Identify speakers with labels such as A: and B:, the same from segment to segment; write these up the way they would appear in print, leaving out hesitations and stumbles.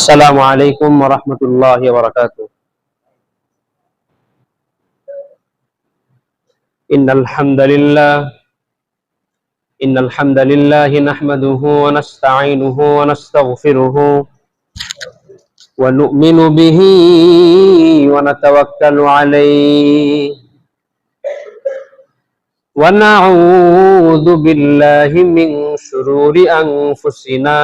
A: السلام عليكم ورحمة الله وبركاته. إن الحمد لله نحمده ونستعينه ونستغفره ونؤمن به ونتوكل عليه ونعوذ بالله من شرور أنفسنا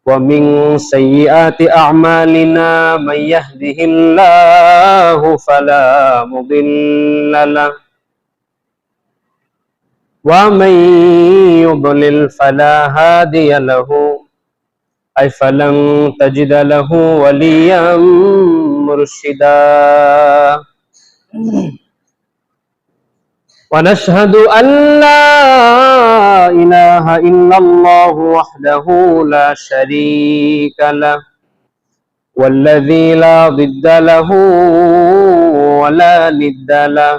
A: ومن سيئات أعمالنا. من يهده الله فلا مضل له ومن يضلل فلا هادي له، أي فلن تجد له وليا مرشدا. ونشهد أن لا إله إلا الله وحده لا شريك له، والذي لا ضد له ولا ند له،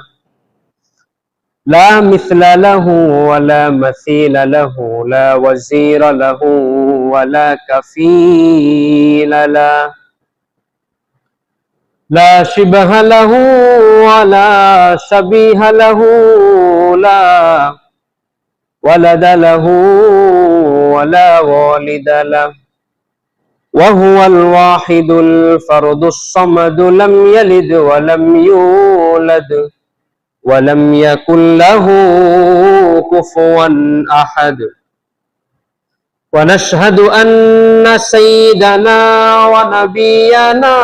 A: لا مثل له ولا مثيل له، لا وزير له ولا كفيل له، لا شبه له ولا شبيه له، لا ولد له ولا والد له، وهو الواحد الفرد الصمد، لم يلد ولم يولد ولم يكن له كفوا أحد. ونشهد أن سيدنا ونبينا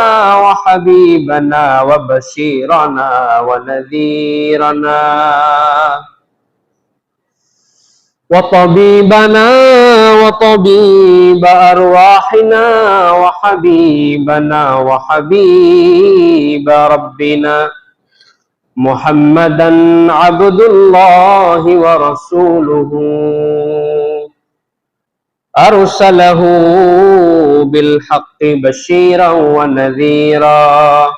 A: وحبيبنا وبشيرنا ونذيرنا وطبيبنا وطبيب أرواحنا وحبيبنا وحبيب ربنا محمدا عبد الله ورسوله، أرسله بالحق بشيرا ونذيرا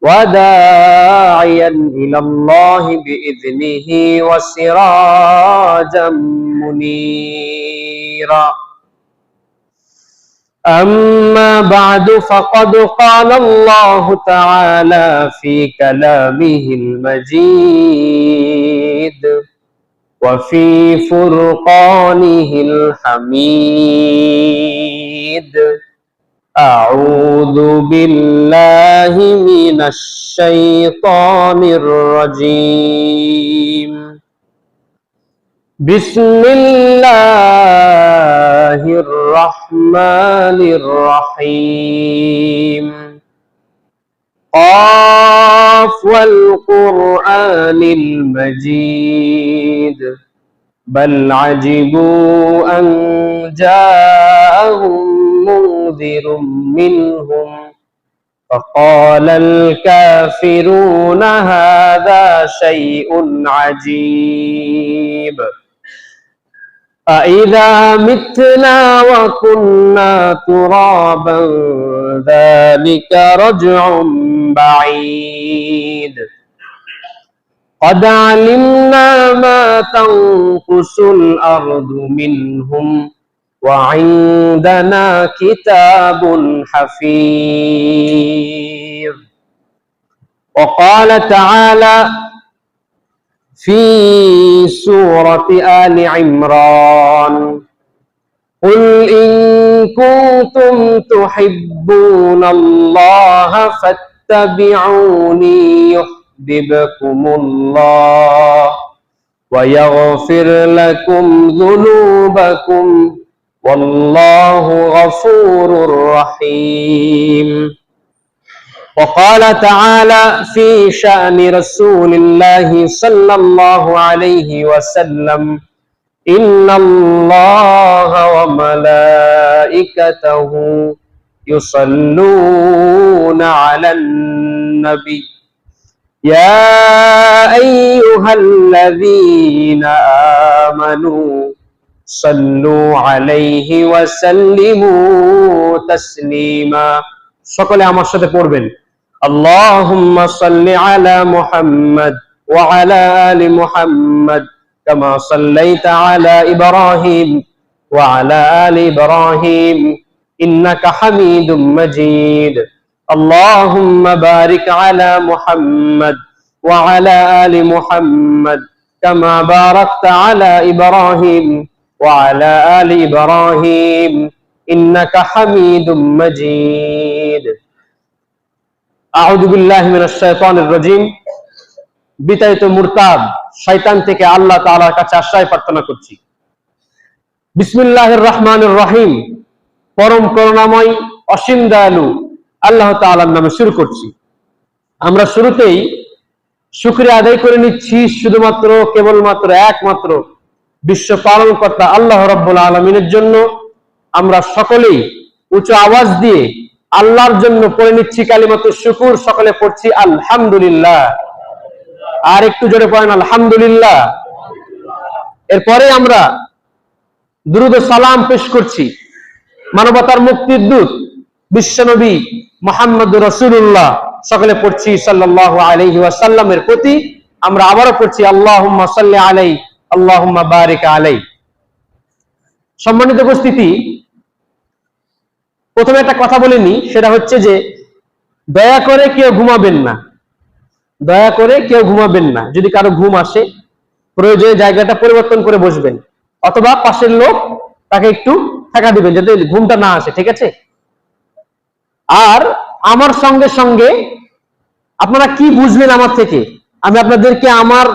A: وداعيا إلى الله بإذنه وسراجا منيرا. أما بعد، فقد قال الله تعالى في كلامه المجيد وفي فرقانه الحميد: أعوذ بالله من الشيطان الرجيم. بسم الله الرحمن الرحيم. قاف والقرآن المجيد، بل عجبوا أن جاءهم منذر منهم فقال الكافرون هذا شيء عجيب. أإذا متنا وكنا ترابا ذلك رجع بعيد. قد علمنا ما تنقص الأرض منهم وعندنا كتاب حفيظ. وقال تعالى في سورة آل عمران: قل إن كنتم تحبون الله فاتبعوني يحببكم الله ويغفر لكم ذنوبكم والله غفور رحيم. وقال تعالى في شأن رسول الله صلى الله عليه وسلم: إن الله وملائكته يصلون على النبي يا أيها الذين آمنوا صلوا عليه وسلموا تسليما। সকলে আমার সাথে পড়বেন: اللهم صل على محمد وعلى آل محمد كما صليت على إبراهيم وعلى آل إبراهيم ইন্নাকা হামিদুম মাজিদ। আল্লাহুম্মা বারিক আলা মুহাম্মাদ ওয়া আলা আলি মুহাম্মাদ কামা বারাকতা আলা ইব্রাহিম ওয়া আলা আলি ইব্রাহিম ইন্নাকা হামিদুম মাজিদ। আউযু বিল্লাহি মিনাশ শাইতানির রাজীম। বিতাড়িত মুরতাদ শয়তান থেকে আল্লাহ তাআলার কাছে আশ্রয় প্রার্থনা করছি। বিসমিল্লাহির রহমানির রহিম। পরম করুণাময় অসীম দয়ালু আল্লাহ তাআলার নামে শুরু করছি। আমরা শুরুতেই শুকরিয়া আদায় করে নিচ্ছি শুধুমাত্র কেবলমাত্র একমাত্র বিশ্ব পালনকর্তা আল্লাহ রাব্বুল আলামিনের জন্য। আমরা সকলেই উচ্চ আওয়াজ দিয়ে আল্লাহর জন্য পড়ে নিচ্ছি কালিমাতুশ শুকুর। সকলে পড়ছি আলহামদুলিল্লাহ। আর একটু জোরে পড়েন আলহামদুলিল্লাহ। এরপরে আমরা দুরূদ ও সালাম পেশ করছি মানবতার মুক্তির দূত বিশ্বনবী মুহাম্মদুর রাসূলুল্লাহ, সকলে পড়ছি সাল্লাল্লাহু আলাইহি ওয়াসাল্লামের প্রতি। আমরা আবারও পড়ছি আল্লাহুম্মা সাল্লি আলাইহি আল্লাহুম্মা বারিক আলাইহি। সম্মানিত উপস্থিতি, প্রথমে একটা কথা বলে নি, সেটা হচ্ছে যে দয়া করে কেউ ঘুমাবেন না, দয়া করে কেউ ঘুমাবেন না। যদি কারো ঘুম আসে প্রয়োজনে জায়গাটা পরিবর্তন করে বসবেন, অথবা পাশের লোক তাকে একটু ঠেকা দিবেন যাতে ঘুমটা না আসে, ঠিক আছে? আর আমার সঙ্গে সঙ্গে আপনারা কি বুঝলেন আমার থেকে, আমি আপনাদেরকে আমার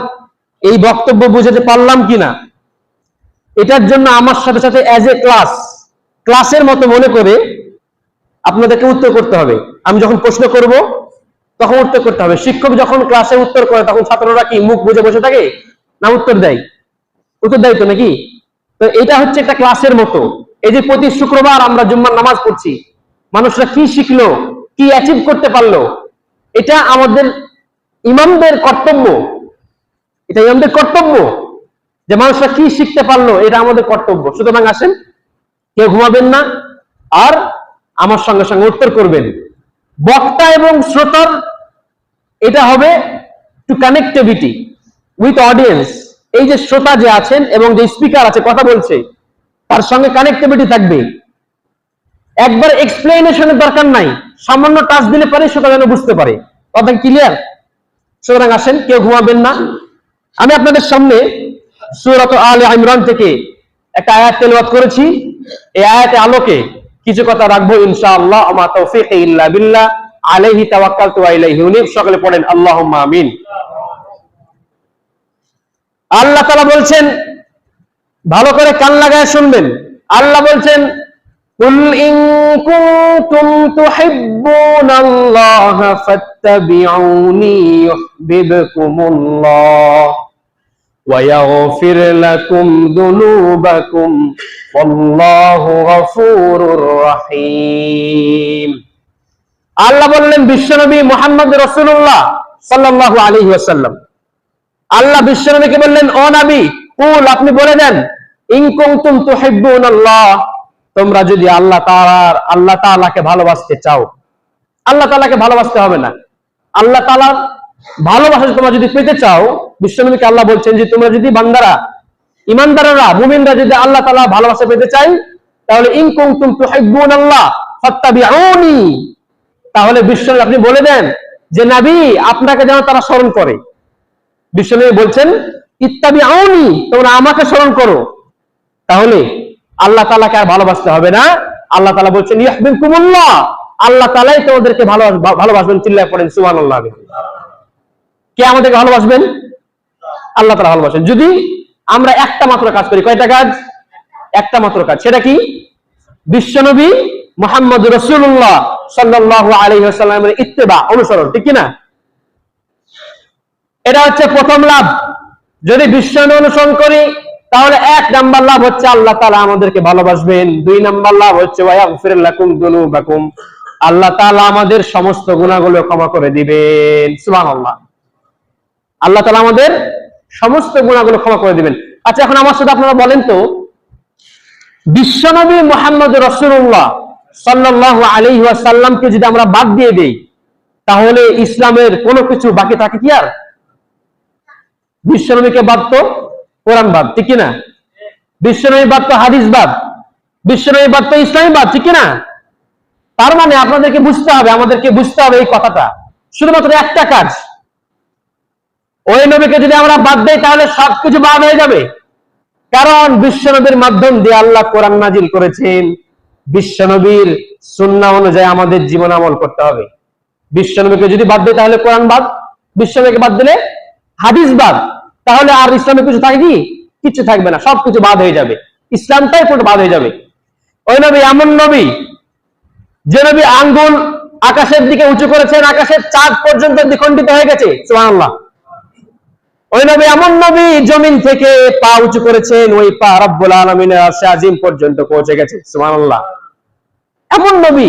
A: এই বক্তব্য বুঝাতে পারলাম কিনা, এটার জন্য আমার সাথে সাথে অ্যাজ এ ক্লাসের মতো মনে করে আপনাদেরকে উত্তর করতে হবে। আমি যখন প্রশ্ন করব তখন উত্তর করতে হবে। শিক্ষক যখন ক্লাসে উত্তর করে তখন ছাত্ররা কি মুখ বুজে বসে থাকে না উত্তর দেয়? উত্তর দেয় তো নাকি? তো এটা হচ্ছে একটা ক্লাসের মতো। এই যে প্রতি শুক্রবার আমরা জুম্মার নামাজ পড়ছি, মানুষরা কি শিখলো, কি অ্যাচিভ করতে পারলো, এটা আমাদের ইমামদের কর্তব্য। এটা ইমামদের কর্তব্য যে মানুষরা কি শিখতে পারলো, এটা আমাদের কর্তব্য। সুতরাং আসেন, কেউ ঘুমাবেন না, আর আমার সঙ্গে সঙ্গে উত্তর করবেন। বক্তা এবং শ্রোতার এটা হবে টু কানেক্টিভিটি উইথ অডিয়েন্স। এই যে শ্রোতা যে আছেন এবং যে স্পিকার আছে কথা বলছে, তার সঙ্গে কানেক্টিভিটি থাকবে। একবার এক্সপ্লেনেশনের দরকার নাই, সামান্য টাচ দিলে পারে শ্রোতা যেন বুঝতে পারে। কথা ক্লিয়ার? সুতরাং আসেন, কেউ ঘুমাবেন না। আমি আপনাদের সামনে সূরা আলে ইমরান থেকে একটা আয়াত তেলাওয়াত করেছি। এই আয়াতের আলোকে কিছু কথা রাখবো ইনশাআল্লাহ। আমা তাওফীকি ইল্লা বিল্লাহ, আলাইহি তাওয়াক্কালতু ওয়া ইলাইহি উনীব। সকলে পড়েন আল্লাহুম্মা আমিন। আল্লাহ তাআলা বলছেন, ভালো করে কান লাগায় শুনবেন। আল্লাহ বলছেন, কুল ইন কুনতুম তুহিব্বুনাল্লাহ ফাত্তাবিউনি ইউহিব্বুকুমুল্লাহ ওয়া ইয়াগফির লাকুম যুনুবাকুম ওয়াল্লাহু গফুরুর রহিম। আল্লাহ বললেন বিশ্বনবী মুহাম্মদ রাসূলুল্লাহ সাল্লাল্লাহু আলাইহি ওয়াসাল্লাম, আল্লাহ বিশ্বনবীকে বললেন, ও নবী, কুল, আপনি বলে দেন, ইন কুনতুম তুহিব্বুনাল্লাহ, তোমরা যদি আল্লাহ তাআলাকে ভালোবাসতে চাও। আল্লাহ তাআলাকে ভালোবাসতে হবে না, আল্লাহ তাআলার ভালোবাসা তোমরা যদি পেতে চাও, বিশ্বনবীকে আল্লাহ বলছেন যে তোমরা যদি বান্দারা, ইমানদাররা, মুমিনরা যদি আল্লাহ তাআলা ভালোবাসা পেতে চাই, তাহলে ইন কুনতুম তুহিব্বুনাল্লাহ ফাত্তাবিউনি, তাহলে বিশ্বনবী আপনি বলে দেন যে নবী, আপনাকে যেন তারা স্মরণ করে। বিশ্বনবী বলছেন ইত্তাবিউনি, তোমরা আমাকে স্মরণ করো। তাহলে আল্লাহ তাআলাকে আর ভালোবাসতে হবে না। আল্লাহ তাআলা বলছেন ইউহিব্বুকুমুল্লাহ, আল্লাহ তাআলাই তোমাদেরকে ভালোবাসবেন। চিল্লায় পড়েন সুবহানাল্লাহ। কে আমাদেরকে ভালোবাসবেন? আল্লাহ তাআলা ভালোবাসেন যদি আমরা একটা মাত্র কাজ করি। কয়টা কাজ? একটা মাত্র কাজ। সেটা কি? বিশ্বনবী মুহাম্মদুর রাসূলুল্লাহ সাল্লাল্লাহু আলাইহি ওয়াসাল্লামের ইত্তেবা, অনুসরণ, ঠিক কি না? এটা হচ্ছে প্রথম লাভ। যদি বিশ্বনবী অনুসরণ করি তাহলে এক নাম্বার লাভ হচ্ছে আল্লাহ তাআলা আমাদেরকে ভালোবাসবেন। দুই নাম্বার লাভ হচ্ছে ওয়া ইয়াগফির লাকুম যুনুবাকুম, আল্লাহ তাআলা আমাদের সমস্ত গুনাহগুলো ক্ষমা করে দিবেন। সুবহানাল্লাহ। আল্লাহ তাআলা আমাদের সমস্ত গুনাহগুলো ক্ষমা করে দিবেন। আচ্ছা, এখন আমার সাথে আপনারা বলেন তো, বিশ্বনবী মুহাম্মদ রাসূলুল্লাহ সাল্লাল্লাহু আলাইহি ওয়াসাল্লামকে যদি আমরা বাদ দিয়ে দেই, তাহলে ইসলামের কোনো কিছু বাকি থাকে কি আর? বিশ্বনবীকে বাদ তো কোরআন বাদ, ঠিক কি না? বিশ্বনবী বাদ তো হাদিস বাদ, বিশ্বনবী বাদ তো ইসলাম বাদ, ঠিক কি না? তার মানে আপনাদেরকে বুঝতে হবে, আমাদেরকে বুঝতে হবে এই কথাটা, শুধুমাত্র একটা কাজ, ওই নবীকে যদি আমরা বাদ দেই তাহলে সবকিছু বাদ হয়ে যাবে। কারণ বিশ্বনবীর মাধ্যম দিয়ে আল্লাহ কোরআন নাজিল করেছেন, বিশ্বনবীর সুন্নাহ অনুযায়ী আমাদের জীবন আমল করতে হবে। বিশ্বনবীকে যদি বাদ দেয় তাহলে কোরআন বাদ, বিশ্বনবীকে বাদ দিলে হাদিস বাদ, তাহলে আর ইসলামে কিছু থাকে কি? কিছু থাকবে না, সবকিছু বাদ হয়ে যাবে, ইসলামটাই পুরো বাদ হয়ে যাবে। ওই নবী এমন নবী যে নবী আঙ্গুল আকাশের দিকে উঁচু করেছেন, আকাশের চাঁদ পর্যন্ত দ্বিখণ্ডিত হয়ে গেছে, সুবহানাল্লাহ। ওই নবী এমন নবী জমিন থেকে পা উঁচু করেছেন, ওই পা রব্বুল আলামিনের আরশে আজিম পর্যন্ত পৌঁছে গেছে, সুবহানাল্লাহ। এমন নবী,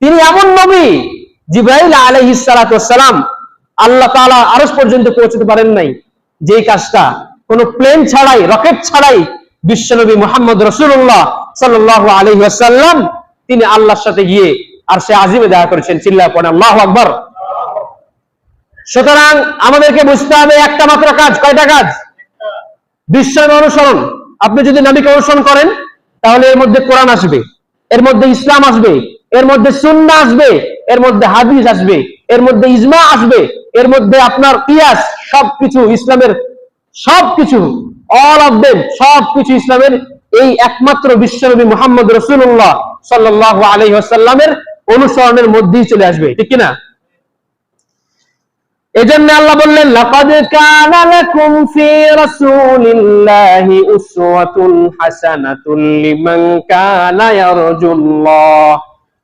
A: তিনি এমন নবী জিবরাইল আলাইহিস সালাতু ওয়াস সালাম আল্লাহ তাআলা আরশ পর্যন্ত পৌঁছতে পারেন নাই, যেই কাজটা কোনো প্লেন ছাড়াই, রকেট ছাড়াই বিশ্বনবী মুহাম্মদ রাসূলুল্লাহ সাল্লাল্লাহু আলাইহি ওয়াসাল্লাম তিনি আল্লাহর সাথে গিয়ে আরশে আজিমে দেখা করেছেন। চিল্লায়ে পড়েন আল্লাহু আকবার। সুতরাং আমাদেরকে বুঝতে হবে একটা মাত্র কাজ। কয়টা কাজ? বিশ্বনবী অনুসরণ। আপনি যদি নবীকে অনুসরণ করেন তাহলে এর মধ্যে কোরআন আসবে, এর মধ্যে ইসলাম আসবে, এর মধ্যে সুন্নাহ আসবে, এর মধ্যে হাদিস আসবে, এর মধ্যে ইজমা আসবে, এর মধ্যে আপনার কিয়াস, সবকিছু ইসলামের, সবকিছু, অল অফ দেম, সবকিছু ইসলামের এই একমাত্র বিশ্বনবী মুহাম্মদ রাসূলুল্লাহ সাল্লাল্লাহু আলাইহি ওয়াসাল্লামের অনুসরণের মধ্যেই চলে আসবে, ঠিক কি না? এজন্য আল্লাহ বললেন, লাকাদ কানা লাকুম ফি রাসূলিল্লাহি উসওয়াতুন হাসানাতুন লিমান কানা ইয়ারজুল্লাহ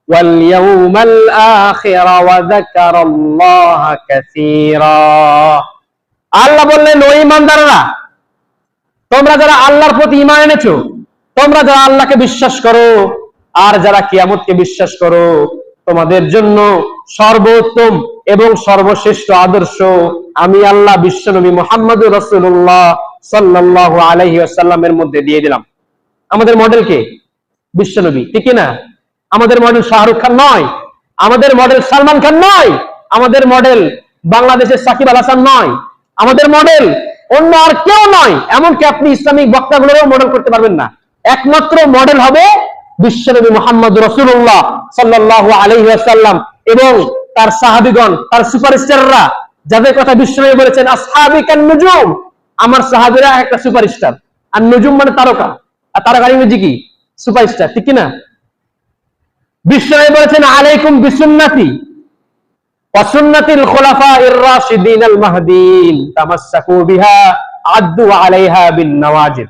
A: ওয়াল ইয়াউমাল আখির ওয়া যাকারাল্লাহা কাসীরা। আল্লাহ বললেন, ও ঈমানদাররা, তোমরা যারা আল্লাহর প্রতি ঈমান এনেছো, তোমরা যারা আল্লাহকে বিশ্বাস করো আর যারা কিয়ামতকে বিশ্বাস করো, তোমাদের জন্য সর্বোত্তম এবং সর্বশ্রেষ্ঠ আদর্শ আমি আল্লাহ বিশ্বনবী মুহাম্মদুর রাসূলুল্লাহ সাল্লাল্লাহু আলাইহি ওয়াসাল্লামের মধ্যে দিয়ে দিলাম। আমাদের মডেল কে? বিশ্বনবী, ঠিক না? আমাদের মডেল শাহরুখ খান নয়, আমাদের মডেল সালমান খান নয়, আমাদের মডেল বাংলাদেশের সাকিব আল হাসান নয়, আমাদের মডেল অন্য আর কেউ নয়। এমনকি আপনি ইসলামিক বক্তাগুলোরও মডেল করতে পারবেন না। একমাত্র মডেল হবে বিশ্বনবী মুহাম্মদ রাসূলুল্লাহ সাল্লাল্লাহু আলাইহি ওয়াসাল্লাম এবং তার সাহাবীগণ, তার সুপারস্টাররা, যাদের কথা বিশ্বনবী বলেছেন আসহাবি কান নুজুম, আমার সাহাবীরা একটা সুপারস্টার। আর নুজুম মানে তারকা, আর তারকার ইংরেজি কি? সুপারস্টার, ঠিক কি না? বিশ্বনবী বলেছেন আলাইকুম বিসুন্নতি ওয়া সুন্নাতিল খুলাফাইর রাশিদিন আল মাহদিন তামাসসাকু বিহা আদ্দু আলাইহা বিন নওয়াজিব।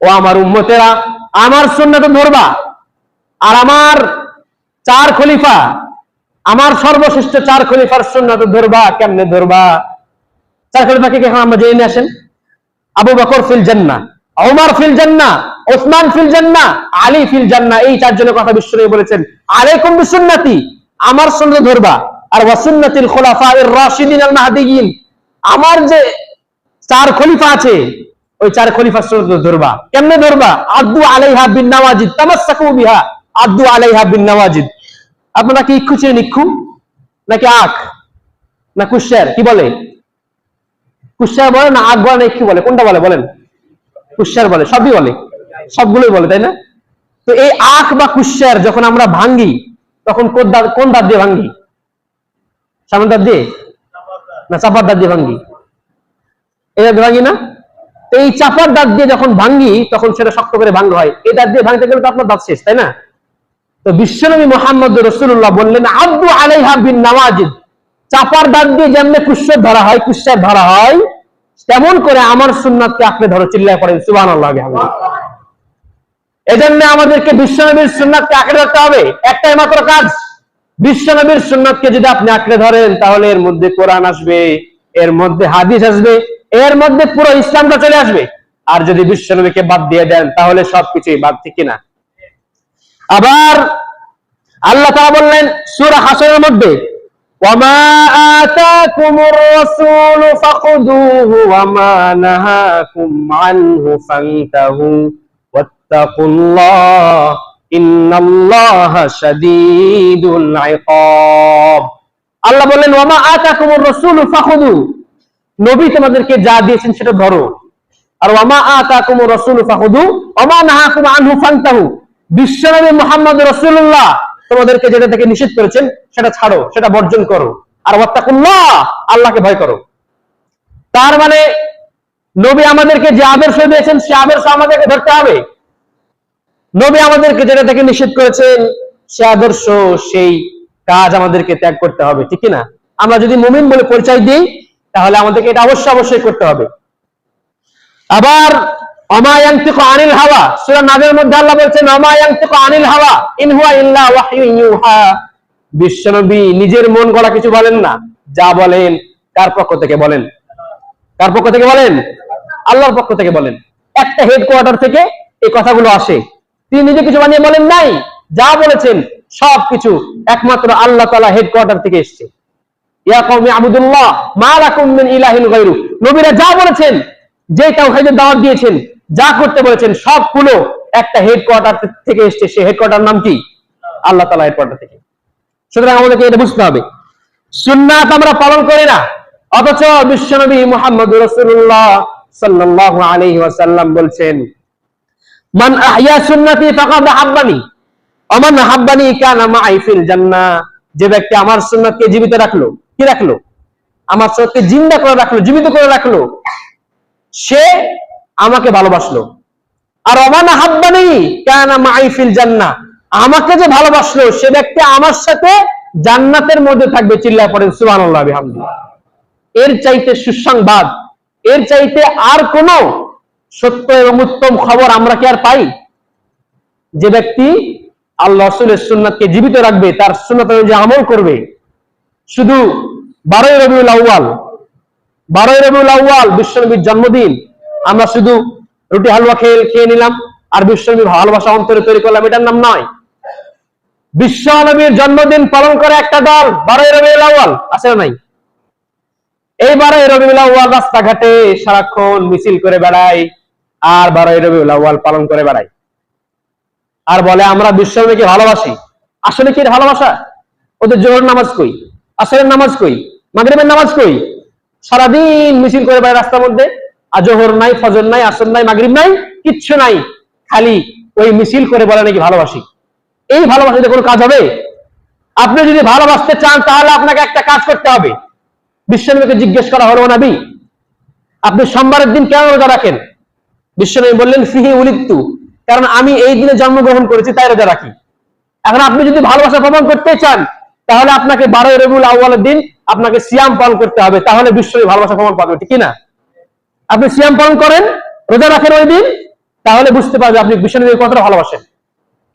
A: ও আমার উম্মতেরা, আমার সুন্নাত ধরবা, আর আমার চার খলিফা, আমার সর্বশ্রেষ্ঠ চার খলিফার সুন্নাত ধরবা। কেমনে ধরবা? চার খলিফাকে এখন আমরা জেনে আসেন। আবু বকর ফিল জান্নাহ, ওমর ফিল জান্নাহ, ওসমান ফিল জান্নাহ, আলী ফিল জান্নাহ। এই চারজনের কথা বিশ্বনবী বলেছেন আলাইকুম বিসুন্নতি, আমার সুন্নাত ধরবা, আর ওয়া সুন্নাতিল খুলাফাইর রাশিদিন আল মাহদিয়িন, আমার যে চার খলিফা আছে ওই চার খলিফার সুন্নাত ধরবা। কেমনে ধরবা? আদ্দু আলাইহা বিন নওয়াজিদ তামাসসাকু বিহা আদ্দু আলাইহা বিন নওয়াজিদ। আপনারা কি ইক্ষু চেনেন? ইক্ষু নাকি আখ না কুশার? কি বলে? কুশার বলে না আখ বলে না ইক্ষু বলে? কোনটা বলে বলেন? কুশার বলে, সবই বলে, সবগুলোই বলে, তাই না? তো এই আখ বা কুশার যখন আমরা ভাঙ্গি তখন কোন দাঁত দিয়ে ভাঙ্গি? সামনের দাঁত দিয়ে না চাপার দাঁত দিয়ে ভাঙ্গি? এটা ভাঙ্গি না? এই চাপার দাঁত দিয়ে যখন ভাঙ্গি তখন সেটা শক্ত করে ভাঙ্গ হয়। এই দাঁত দিয়ে ভাঙতে গেলে তো আপনার দাঁত শেষ, তাই না? তো বিশ্বনবী মুহাম্মদ রাসূলুল্লাহ বললেন আদ্দু আলাইহা বিন নওয়াজিদ, চাপার দাঁত দিয়ে যেমন কুশার ধরা হয়, কুশার ধরা হয়, তেমন করে আমার সুন্নাতকে আঁকড়ে ধরো। চিল্লায় পড়েন সুবহানাল্লাহ বিহামদিহি। এজন্য আমাদেরকে বিশ্বনবীর সুন্নাতকে আঁকড়ে ধরতে হবে। একটাই মাত্র কাজ, বিশ্বনবীর সুন্নাতকে যদি আপনি আঁকড়ে ধরেন তাহলে এর মধ্যে কোরআন আসবে, এর মধ্যে হাদিস আসবে, এর মধ্যে পুরো ইসলামটা চলে আসবে। আর যদি বিশ্বনবীকে বাদ দিয়ে দেন তাহলে সবকিছুই বাদ, ঠিক কিনা? আবার আল্লাহ তাআলা বললেন সূরা হাসরের মধ্যে, ওয়ামা আতাকুমুর রাসূলু ফাখুযুহু ওয়ামা নাহাকুম আনহু ফান্তাহু ওয়াত্তাকুল্লাহ ইন্নাল্লাহা শাদীদুল ইকাব। আল্লাহ বললেন ওয়ামা আতাকুমুর রাসূলু ফাখুযু, নবী তোমাদেরকে যা দিয়েছেন সেটা ধরো। আর ওয়ামা আতাকুমুর রাসূলু ফাখুযু ওয়ামা নাহাকুম আনহু ফান্তাহু, বিশ্বনবী মুহাম্মদ রাসূলুল্লাহ তোমাদেরকে যেটা থেকে নিষেধ করেছেন সেটা ছাড়ো, সেটা বর্জন করো। আর ওয়াত্তাকুল্লাহ, আল্লাহকে ভয় করো। তার মানে নবী আমাদেরকে যে আদর্শ দিয়েছেন সে আদর্শ আমাদেরকে ধরতে হবে। নবী আমাদেরকে যেটা থেকে নিষেধ করেছেন সে আদর্শ, সেই কাজ আমাদেরকে ত্যাগ করতে হবে, ঠিক না? আমরা যদি মুমিন বলে পরিচয় দিই তাহলে আমাদেরকে এটা অবশ্যই করতে হবে। আবার ওমা ইয়ানতিকু আনিল হাওয়া, সূরা নাজের মধ্যে আল্লাহ বলেছেন ওমা ইয়ানতিকু আনিল হাওয়া ইন হুয়া ইল্লা ওয়াহয়ুন ইউহা। বিশ্বনবী নিজের মন গড়া কিছু বলেন না, যা বলেন কার পক্ষ থেকে বলেন? কার পক্ষ থেকে বলেন? আল্লাহর পক্ষ থেকে বলেন। একটা হেডকোয়ার্টার থেকে এই কথাগুলো আসে, তিনি নিজে কিছু বানিয়ে বলেন নাই, যা বলেছেন সবকিছু একমাত্র আল্লাহ তাআলা হেডকোয়ার্টার থেকে এসেছে। ইয়া কওমি আবুদুল্লাহ মা লাকুম মিন ইলাহিন গায়রু, নবীরা যা বলেছেন, যে তাওহীদের দাওয়াত দিয়েছেন, যা করতে বলেছেন সবগুলো একটা হেডকোয়ার্টার থেকে এসেছে। সেই হেডকোয়ার্টার নাম কি? আল্লাহ তাআলা হেডকোয়ার্টার থেকে। সুতরাং আমাদেরকে এটা বুঝতে হবে। সুন্নাত আমরা পালন করি না, অথচ বিশ্বনবী মুহাম্মদ রাসূলুল্লাহ সাল্লাল্লাহু আলাইহি ওয়াসাল্লাম বলছেন মান আহইয়া সুন্নতি ফাকাদ আহাব্বানি ওয়া মান আহাব্বানি কানা মাই ফিল জান্নাহ। যে ব্যক্তি আমার সুন্নাতকে জীবিত রাখলো, কি রাখলো? আমার সুন্নাতকে জিন্দা করে রাখলো, জীবিত করে রাখলো, সে আমাকে ভালোবাসলো। আর ওয়া মান আহাব্বানি কানা মাই ফিল জান্নাহ, আমাকে যে ভালোবাসলো সে ব্যক্তি আমার সাথে জান্নাতের মধ্যে থাকবে। চিল্লায় পড়েন সুবহানাল্লাহ বিহামদিহি। এর চাইতে সুসংবাদ, এর চাইতে আর কোন সত্য এবং উত্তম খবর আমরা কি আর পাই? যে ব্যক্তি আল্লাহ রাসূলের সুন্নাতকে জীবিত রাখবে, তার সুন্নাত অনুযায়ী আমল করবে। শুধু 12ই রবিউল আউয়াল বিশ্বনবীর জন্মদিন, আমরা শুধু রুটি হালুয়া খেয়ে নিলাম আর বিশ্বনবীর ভালোবাসা অন্তরে তৈরি করলাম, এটার নাম নয়। বিশ্বনবীর জন্মদিন পালন করে একটা দল 12ই রবিউল আউয়াল, আছে না নাই? এই 12ই রবিউল আউয়াল রাস্তাঘাটে সারাক্ষণ মিছিল করে বেড়ায় আর 12ই রবিউল আউয়াল পালন করে বেড়ায় আর বলে আমরা বিশ্বনবীকে ভালোবাসি। আসলে কি ভালোবাসা? ওদের জোহর নামাজ কই, আসরের নামাজ কই, মাগরিবের নামাজ কই? সারাদিন মিছিল করে বেড়ায় রাস্তার মধ্যে, আর জোহর নাই, ফজর নাই, আসর নাই, মাগরিব নাই, কিচ্ছু নাই, খালি ওই মিছিল করে বলে নাকি ভালোবাসি। এই ভালোবাসাতে কোনো কাজ হবে? আপনি যদি ভালোবাসতে চান তাহলে আপনাকে একটা কাজ করতে হবে। বিশ্বনবীকে জিজ্ঞেস করা হলো, নবী আপনি সোমবারের দিন কেন রোজা রাখেন? বিশ্বনবী বললেন ফিহি উলিদতু, কারণ আমি এই দিনে জন্মগ্রহণ করেছি তাই রোজা রাখি। এখন আপনি যদি ভালোবাসা প্রমাণ করতে চান তাহলে আপনাকে 12ই রবিউল আউয়ালের দিন আপনাকে সিয়াম পালন করতে হবে, তাহলে বিশ্বনবী ভালোবাসা প্রমাণ পাবে, ঠিক না? আপনি সিয়াম পালন করেন, রোজা রাখেন ওই দিন, তাহলে বুঝতে পারবে আপনি বিশ্বনবীকে কতটা ভালোবাসেন।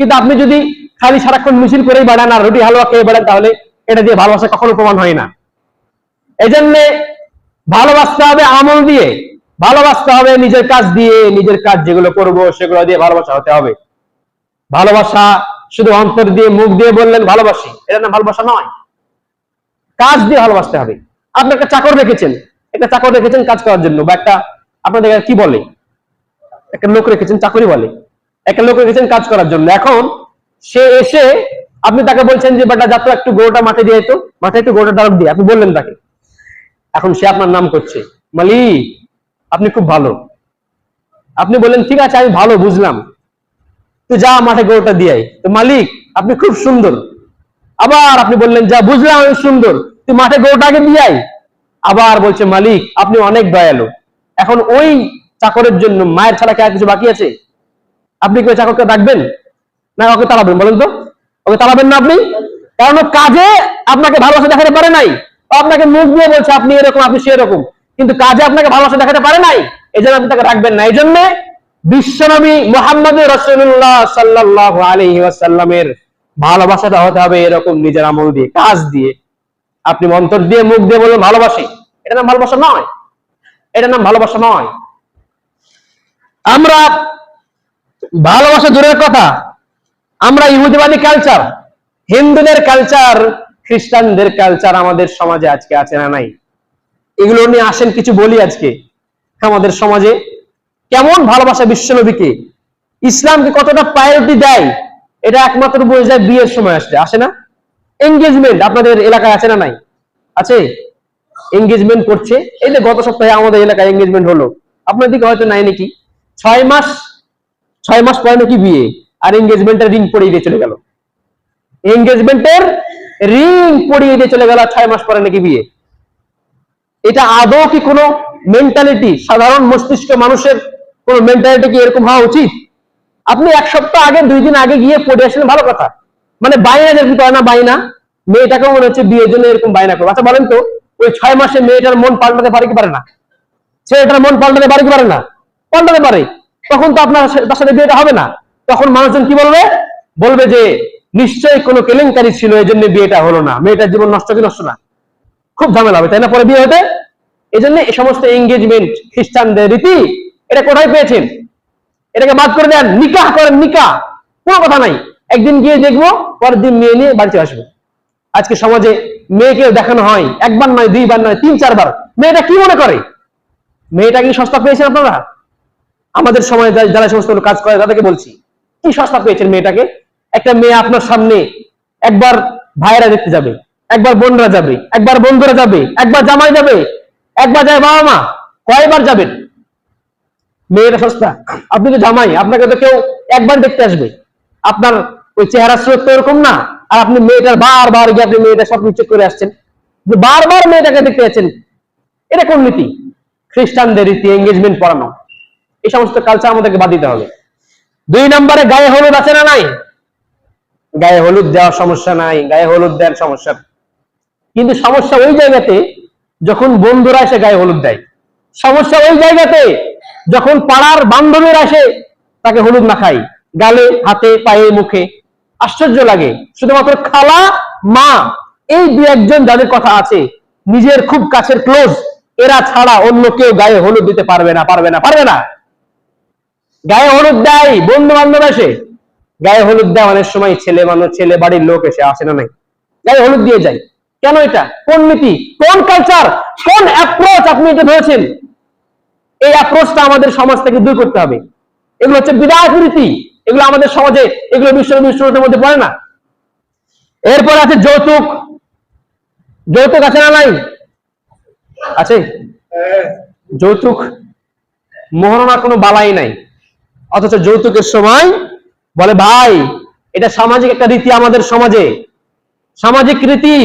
A: কিন্তু আপনি যদি খালি সারাক্ষণ মিছিল করেই বেড়ান আর রুটি হালুয়া খেয়ে বেড়ান, তাহলে এটা দিয়ে ভালোবাসা কখনো প্রমাণ হয় না। এই জন্য ভালোবাসতে হবে আমল দিয়ে, ভালোবাসতে হবে নিজের কাজ দিয়ে, নিজের কাজ যেগুলো করব সেগুলো দিয়ে ভালোবাসা হতে হবে। ভালোবাসা শুধু অন্তর দিয়ে মুখ দিয়ে বললেন ভালোবাসি, এটা না ভালোবাসা নয়। কাজ দিয়ে ভালোবাসতে হবে। আপনি একটা চাকর রেখেছেন, কাজ করার জন্য, বা একটা আপনাদের কি বলে, একটা লোক রেখেছেন, চাকরি বলে, একটা লোক রেখেছেন কাজ করার জন্য। এখন সে এসে আপনি তাকে বলছেন যে বেটা যা তো একটু গরুটা মাঠে দিয়ে, তো মাঠে একটু গরুটা ডাক দিয়ে, আপনি বললেন তাকে। এখন সে আপনার নাম করছে, মালিক আপনি খুব ভালো। আপনি বললেন ঠিক আছে আমি ভালো বুঝলাম, তুই যা মাঠে গরুটা দিয়ে। তো মালিক আপনি খুব সুন্দর। আবার আপনি বললেন যা বুঝলাম আমি সুন্দর, তুই মাঠে গরুটাকে দিয়ে। আবার বলছে মালিক আপনি অনেক দয়ালু। এখন ওই চাকরের জন্য মায়ের ছাড়া কি আর কিছু বাকি আছে? আপনি কি ওই চাকরকে ডাকবেন না ওকে তাড়াবেন? বলেন তো, ওকে তাড়াবেন না আপনি? কারণ কাজে আপনাকে ভালোবাসা দেখাতে পারে নাই, আপনাকে মুখ দিয়ে বলছে আপনি এরকম আপনি সেরকম, কিন্তু কাজে আপনাকে ভালোবাসা দেখাতে পারে নাই, এই জন্য আপনি তাকে রাখবেন না। এই জন্য বিশ্বনবী মুহাম্মদ রাসূলুল্লাহ সাল্লাল্লাহু আলাইহি ওয়াসাল্লামের ভালোবাসাটা হতে হবে এরকম নিজের আমল দিয়ে, কাজ দিয়ে। আপনি অন্তর দিয়ে মুখ দিয়ে বলবেন ভালোবাসি, এটা নাম ভালোবাসা নয়, এটা নাম ভালোবাসা নয়। আমরা ভালোবাসা দূরের কথা, আমরা ইহুদিবাদী কালচার, হিন্দুদের কালচার, খ্রিস্টানদের কালচার আমাদের সমাজে আজকে আছে না নাই? এগুলো নিয়ে আসেন কিছু বলি। আজকে আমাদের সমাজে কেমন ভালোবাসা বিশ্বনবীকে, ইসলামকে কতটা প্রায়োরিটি দেয়, এটা একমাত্র বোঝা যায় বিয়ের সময় আসলে, আসে না? এঙ্গেজমেন্ট আপনাদের এলাকায় আছে না নাই? আছে, এঙ্গেজমেন্ট করছে। এই যে গত সপ্তাহে আমাদের এলাকায় এঙ্গেজমেন্ট হলো, আপনার দিকে হয়তো নাই নাকি। 6 মাস পরে নাকি বিয়ে। আর এঙ্গেজমেন্টের রিং পরিয়ে দিয়ে চলে গেল। এঙ্গেজমেন্টের রিং পরিয়ে দিয়ে চলে গেল, 6 মাস পরে নাকি বিয়ে। এটা আদৌ কি কোনো মেন্টালিটি, সাধারণ মস্তিষ্ক মানুষের কোন মেন্টালিটি কি এরকম হওয়া উচিত? আপনি 1 সপ্তাহ আগে 2 দিন আগে গিয়ে পড়ে আসলেন, ভালো কথা। মানে বাইনা যেরকম করে না, বাইনা, মেয়েটাকেও মনে হচ্ছে বিয়ের জন্য এরকম বাইনা করবো। আচ্ছা বলেন তো, ওই 6 মাসে মেয়েটার মন পাল্টাতে পারে কি পারে না? ছেলেটার মন পাল্টাতে পারে কি পারে না? পাল্টাতে পারে। তখন তো আপনার তার সাথে বিয়েটা হবে না। তখন মানুষজন কি বলবে? বলবে যে নিশ্চয়ই কোনো কেলেঙ্কারি ছিল, এই জন্য বিয়েটা হলো না। মেয়েটার জীবন নষ্ট কি নষ্ট না? খুব ঝামেলা হবে, তাই না, পরে বিয়ে হতে। এই জন্য এই সমস্ত এঙ্গেজমেন্ট খ্রিস্টানদের রীতি, এটা কোথায় পেয়েছেন? এটাকে বাদ করে দেন, নিকাহ করেন, নিকাহ, কোনো কথা নাই। একদিন গিয়ে দেখবো, পরের দিন মেয়ে নিয়ে বাড়িতে আসবো। আজকে সমাজে মেয়েকে দেখানো হয় 1 বার নয়, 2 বার নয়, 3-4 বার। মেয়েটা কি মনে করে? মেয়েটা কি সস্তা পেয়েছেন আপনারা? আমাদের সময় যারা সমস্ত কাজ করে তাদেরকে বলছি, কি সস্তা পেয়েছেন মেয়েটাকে? একটা মেয়ে আপনার সামনে একবার ভাইরা দেখতে যাবে, একবার বোনরা যাবে, একবার বন্ধুরা যাবে, একবার জামাই যাবে, একবার যায় বাবা মা, কয়বার যাবেন? মেয়েটা সস্তা? আপনি তো জামাই, আপনাকে তো কেউ একবার দেখতে আসবে। আপনার ওই চেহারা স্রোত তো এরকম না। আর আপনি মেয়েটার বারবার গিয়ে আপনি মেয়েটা সব চেক করে আসছেন, বারবার মেয়েটাকে দেখতে যাচ্ছেন। এটা কোন নীতি? খ্রিস্টানদের রীতি, এঙ্গেজমেন্ট পড়ানো। এই সমস্ত কালচার আমাদেরকে বাদ দিতে হবে। 2 নম্বরে গায়ে হলুদ আছে না নাই? গায়ে হলুদ দেওয়ার সমস্যা নাই, গায়ে হলুদ দেওয়ার সমস্যা। কিন্তু সমস্যা ওই জায়গাতে যখন বন্ধুরা এসে গায়ে হলুদ দেয়। সমস্যা ওই জায়গাতে যখন পাড়ার বান্ধবীরা এসে তাকে হলুদ মাখায়, গালে, হাতে, পায়ে, মুখে। আশ্চর্য লাগে। শুধুমাত্র খালা, মা, এই 2-1 জন যাদের কথা আছে, নিজের খুব কাছের ক্লোজ, এরা ছাড়া অন্য কেউ গায়ে হলুদ দিতে পারবে না, পারবে না, পারবে না। গায়ে হলুদ দেয় বন্ধু বান্ধব এসে, গায়ে হলুদ দেয় অনেক সময় ছেলে মানুষ, ছেলে বাড়ির লোক এসে, আসে না নাই, গায়ে হলুদ দিয়ে যায়। কেন? এটা কোন নীতি, কোন কালচার, কোন অ্যাপ্রোচ আপনি এটা ধরেছেন? এই অ্যাপ্রোচটা আমাদের সমাজ থেকে দূর করতে হবে। এগুলো হচ্ছে বিদাত রীতি, এগুলো আমাদের সমাজে, এগুলো বিশ্বের মধ্যে পড়ে না। এরপর আছে যৌতুক। যৌতুক আছে না নাই? আছে। যৌতুক মোহরণার কোনো বালাই নাই, অথচ যৌতুকের সময় বলে ভাই এটা সামাজিক একটা রীতি, আমাদের সমাজে সামাজিক রীতি,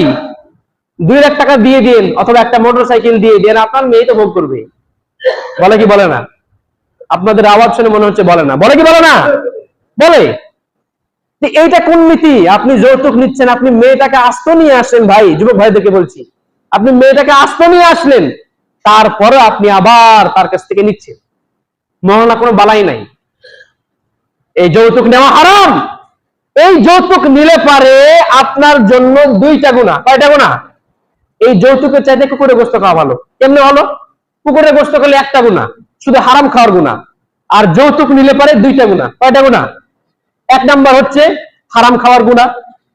A: 2 লাখ টাকা দিয়ে দিন অথবা একটা মোটরসাইকেল দিয়ে দিন, আপনার মেয়ে তো ভোগ করবে। বলে কি বলে না? আপনাদের আওয়াজ শুনে মনে হচ্ছে বলে না। বলে কি বলে না? বলে। এইটা কোন নীতি? আপনি যৌতুক নিচ্ছেন, আপনি মেয়েটাকে আস্ত নিয়ে আসলেন। ভাই, যুবক ভাইদেরকে বলছি, আপনি মেয়েটাকে আস্ত নিয়ে আসলেন, তারপরে আপনি আবার তার কাছ থেকে নিচ্ছেন। মহরণা কোনো বালাই নাই। এই যৌতুক নেওয়া হারাম। এই যৌতুক নিলে পারে আপনার জন্য 2টা গুনাহ। কয়টা গুনাহ? এই যৌতুকের চাইতে কুকুরের গোশত খাওয়া ভালো। কেমনে ভালো? কুকুরের গোশত খেলে 1টা গুনাহ, শুধু হারাম খাওয়ার গুনাহ। আর যৌতুক নিলে পারে 2টা গুনাহ। কয়টা গুনাহ? 1 নাম্বার হচ্ছে হারাম খাওয়ার গুনাহ,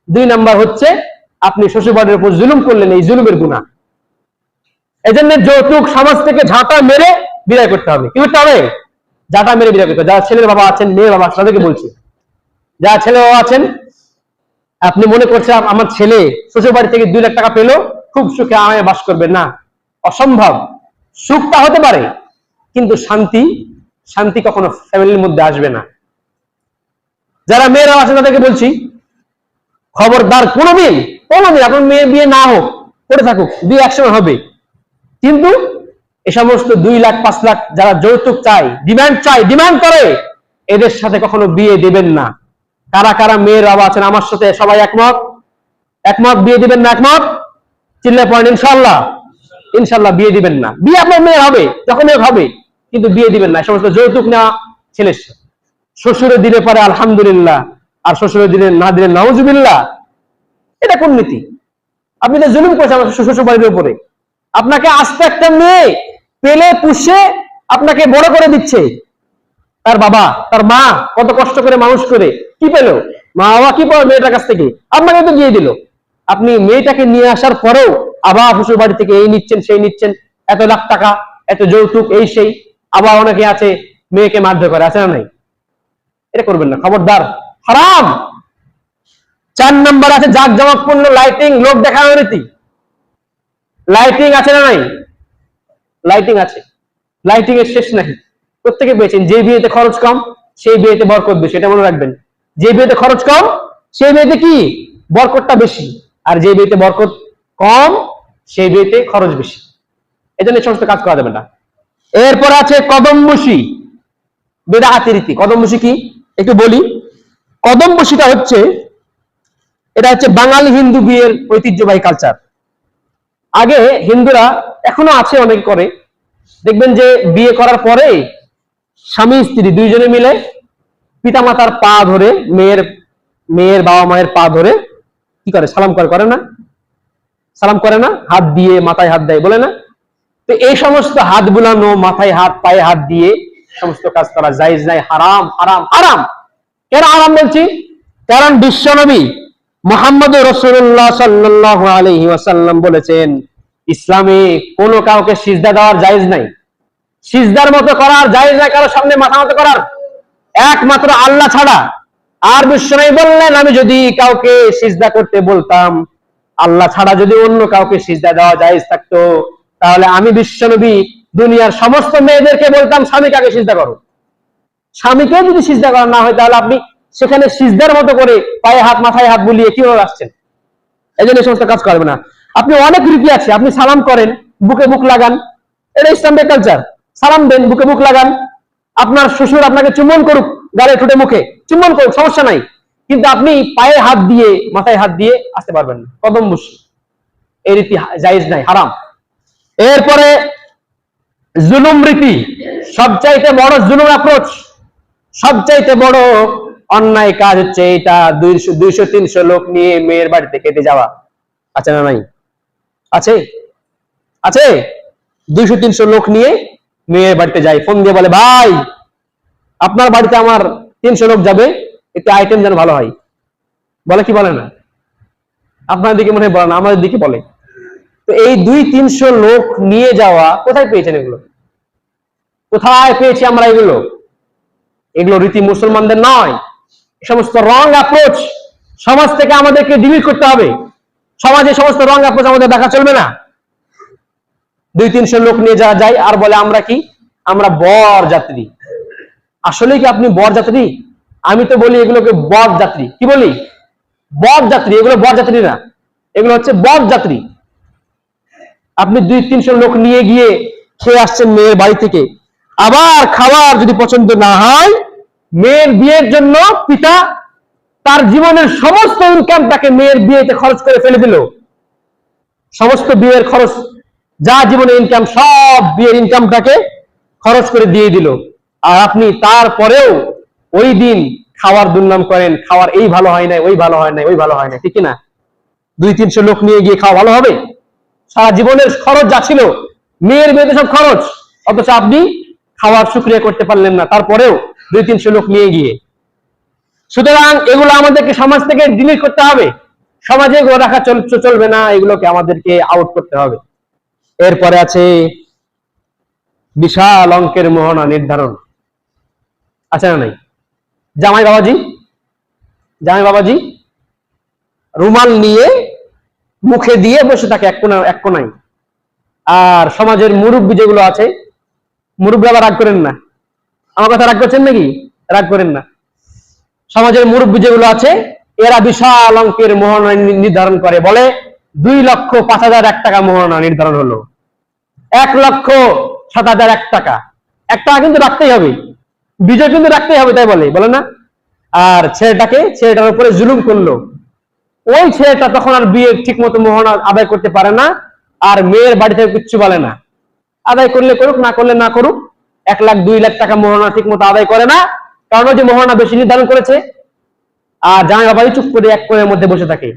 A: 2 নাম্বার হচ্ছে আপনি শ্বশুরবাড়ির উপর জুলুম করলেন, এই জুলুমের গুনাহ। এজন্য যৌতুক সমাজ থেকে ঝাঁটা মেরে বিদায় করতে হবে। কি করতে হবে? ঝাঁটা মেরে বিদায় করতে হবে। যারা ছেলের বাবা আছেন, মেয়ের বাবা, তাদেরকে বলছি, যারা ছেলে বাবা আছেন, আপনি মনে করছেন আমার ছেলে শ্বশুরবাড়ি থেকে 2 লাখ টাকা পেলো, খুব সুখে আরামে বাস করবে, না, অসম্ভব। সুখটা হতে পারে, কিন্তু শান্তি কখনো ফ্যামিলির মধ্যে আসবে না। যারা মেয়েরা আছে তাদেরকে বলছি, খবরদার কোনোদিন আপনার মেয়ের বিয়ে না হোক, করে থাকুক, বিয়ে একসময় হবে, কিন্তু এ সমস্ত 2 লাখ 5 লাখ যারা যৌতুক ডিমান্ড করে, এদের সাথে কখনো বিয়ে দিবেন না। কারা কারা মেয়ের বাবা আছেন আমার সাথে সবাই একমত বিয়ে দিবেন না? একমত চিল্লে পড়েন। ইনশাল্লাহ বিয়ে দিবেন না। বিয়ে আপনার মেয়ের হবে, যখন হবে, কিন্তু বিয়ে দিবেন না। সমস্ত যৌতুক নেওয়া ছেলের শ্বশুরে দিলে পারে আলহামদুলিল্লাহ, আর শ্বশুরে দিলে না দিলে নাউজুবিল্লাহ। এটা কোন নীতি? আপনি তো জুলুম করেছেন আমার শ্বশুর বাড়ির উপরে। আপনাকে আস্তে একটা মেয়ে পেলে পুষে আপনাকে বড় করে দিচ্ছে, তার বাবা তার মা কত কষ্ট করে মানুষ করে, কি পেল? মা বাবা কি পাবে মেয়েটার কাছ থেকে? আপনাকে তো দিয়ে দিল। আপনি মেয়েটাকে নিয়ে আসার পরেও আবার শ্বশুর বাড়ি থেকে এই নিচ্ছেন, সেই নিচ্ছেন, এত লাখ টাকা, এত যৌতুক, এই সেই। আবার অনেকে আছে মেয়েকে মারধর করে, আছে না নাই? এটা করবেন না, খবরদার, হারাম। 4 নম্বর আছে জাঁকজমকপূর্ণ লাইটিং, লোক দেখানোর রীতি। লাইটিং আছে না নাই? লাইটিং আছে, লাইটিং এর শেষ নাই। প্রত্যেকে পেয়েছেন, যে বিয়েতে খরচ কম সেই বিয়েতে বরকত বেশি, এটা মনে রাখবেন। যে বিয়েতে খরচ কম সেই বিয়েতে কি বরকতটা বেশি, আর যে বিয়েতে বরকত কম সেই বিয়েতে খরচ বেশি। এই জন্য সমস্ত কাজ করা যাবে না। এরপর আছে কদমবসি, বেদাআতি রীতি। কদমবসি কি একটু বলি। কদমবসিটা হচ্ছে, এটা হচ্ছে বাঙালি হিন্দু বিয়ের ঐতিহ্যবাহী কালচার। আগে হিন্দুরা, এখনো আছে অনেকে করে, দেখবেন যে বিয়ে করার পরে স্বামী স্ত্রী দুইজনে মিলে পিতামাতার পা ধরে, মেয়ের বাবা মায়ের পা ধরে কি করে, সালাম করে না? সালাম করে না? হাত দিয়ে মাথায় হাত দেয়, বলে না? তো এই সমস্ত হাত বুলানো, মাথায় হাত, পায়ে হাত দিয়ে সমস্ত কাজ করা জায়েজ নাই, হারাম হারাম হারাম। কেন হারাম বলছি? কারণ বিশ্বনবী মুহাম্মদ রাসূলুল্লাহ সাল্লাল্লাহু আলাইহি ওয়াসাল্লাম বলেছেন, ইসলামে কোনো কাউকে সিজদা দেওয়ার জায়েজ নাই, সিজদার মতো করার জায়েজ নাই, কারো সামনে মাথা মতো করার, একমাত্র আল্লাহ ছাড়া। আর বিশ্বনবী বললেন, আমি যদি কাউকে সিজদা করতে বলতাম, আল্লাহ ছাড়া যদি অন্য কাউকে সিজদা দেওয়া জায়েজ থাকতো, তাহলে আমি বিশ্বনবী দুনিয়ার সমস্ত মেয়েদেরকে বলতাম স্বামীকে আগে সিজদা করো। স্বামীকে যদি সিজদা করা না হয়, তাহলে আপনি সেখানে সিজদার মতো করে পায়ে হাত মাথায় হাত বুলিয়ে কিভাবে আসছেন? এই জন্য এই সমস্ত কাজ করবে না। আপনি অনেক রীতি আছে, আপনি সালাম করেন, বুকে বুক লাগান, এটা ইসলামের কালচার। সালাম দেন, বুকে বুক লাগান। আপনার শ্বশুর আপনাকে চুম্বন করুক, গালে ঠোঁটে মুখে চুম্বন করুক, সমস্যা নাই, কিন্তু আপনি পায়ে হাত দিয়ে মাথায় হাত দিয়ে আসতে পারবেন না। কদমবসি এই রীতি জায়েজ নাই, হারাম। এরপরে জুলুম রীতি, সবচাইতে বড় জুলুম অ্যাপ্রোচ, সবচাইতে বড় অন্যায় কাজ হচ্ছে এটা। 200-300 লোক নিয়ে মেয়ের বাড়িতে খেতে যাওয়া, আছে না নাই? আছে আছে 200-300 লোক নিয়ে মেয়ের বাড়িতে যায়, ফোন দিয়ে বলে, ভাই আপনার বাড়িতে আমার 300 লোক যাবে, একটু আইটেম যেন ভালো হয়। বলে কি বলে না? আপনার দিকে মনে হয় বলে না, আমাদের দিকে বলে। তো এই 200-300 লোক নিয়ে যাওয়া কোথায় পেয়েছেন? এগুলো কোথায় পেয়েছি আমরা? এগুলো রীতি মুসলমানদের নয়। সমস্ত রং অ্যাপ্রোচ সমাজ থেকে আমাদেরকে ডিলিট করতে হবে। সমাজে সমস্ত রং অ্যাপ্রোচ আমাদের দেখা চলবে না। 200-300 লোক নিয়ে যাওয়া যায় আর বলে আমরা কি, আমরা বর যাত্রী। আসলে কি আপনি বর যাত্রী? আমি তো বলি এগুলোকে বর যাত্রী। কি বলি? বর যাত্রী। এগুলো বর যাত্রী না, এগুলো হচ্ছে বর যাত্রী। আপনি 200-300 লোক নিয়ে গিয়ে খেয়ে আসছেন মেয়ের বাড়ি থেকে, আবার খাবার যদি পছন্দ না হয়, মেয়ের বিয়ের জন্য পিতা তার জীবনের সমস্ত ইনকামটাকে মেয়ের বিয়েতে খরচ করে ফেলে দিল। সমস্ত বিয়ের খরচ, যা জীবনে ইনকাম, সব বিয়ের ইনকামটাকে খরচ করে দিয়ে দিল। আর আপনি তারপরেও ওই দিন খাওয়ার দুর্নাম করেন, খাওয়ার এই ভালো হয় নাই, ওই ভালো হয় নাই, ওই ভালো হয় না, ঠিক না? 200-300 লোক নিয়ে গিয়ে খাওয়া ভালো হবে? সারা জীবনের খরচ যা ছিল মেয়ের বিয়েতে সব খরচ, অথচ আপনি খাওয়ার শুকরিয়া করতে পারলেন না, তারপরেও 200-300 লোক নিয়ে গিয়ে। সুতরাং এগুলো আমাদেরকে সমাজ থেকে ডিলিট করতে হবে। সমাজে এগুলো রাখা চলবে না, এগুলোকে আমাদেরকে আউট করতে হবে। এরপরে আছে বিশাল অঙ্কের মোহনা নির্ধারণ, আছে না নাই? জামাই বাবাজি রুমাল নিয়ে মুখে দিয়ে বসে থাকে এক কোনায়। আর সমাজের মুরব্বী যেগুলো আছে, মুরব্বী আবার রাগ করেন না, আমার কথা রাগ করছেন নাকি? রাগ করেন না। সমাজের মুরব্বী যেগুলো আছে, এরা বিশাল অঙ্কের মোহনা নির্ধারণ করে, বলে 2,05,001 টাকা মোহনা নির্ধারণ হলো, 1,07,001 টাকা। 1 টাকা কিন্তু রাখতেই হবে, বিজয় কিন্তু রাখতেই হবে, তাই বলে না? আর ছেলেটার উপরে জুলুম করলো। ওই ছেলেটা তখন আর বিয়ে ঠিক মতো মোহনা আদায় করতে পারে না, আর মেয়ের বাড়ি থেকে কিচ্ছু বলে না। আদায় করলে করুক, না করলে না করুক, 1 লাখ 2 লাখ টাকা মোহনা ঠিক মতো আদায় করে না, কারণ ওই যে মোহনা বেশি নির্ধারণ করেছে। আর জামাই বাবাই চুপ করে এক কোণের মধ্যে বসে থাকে।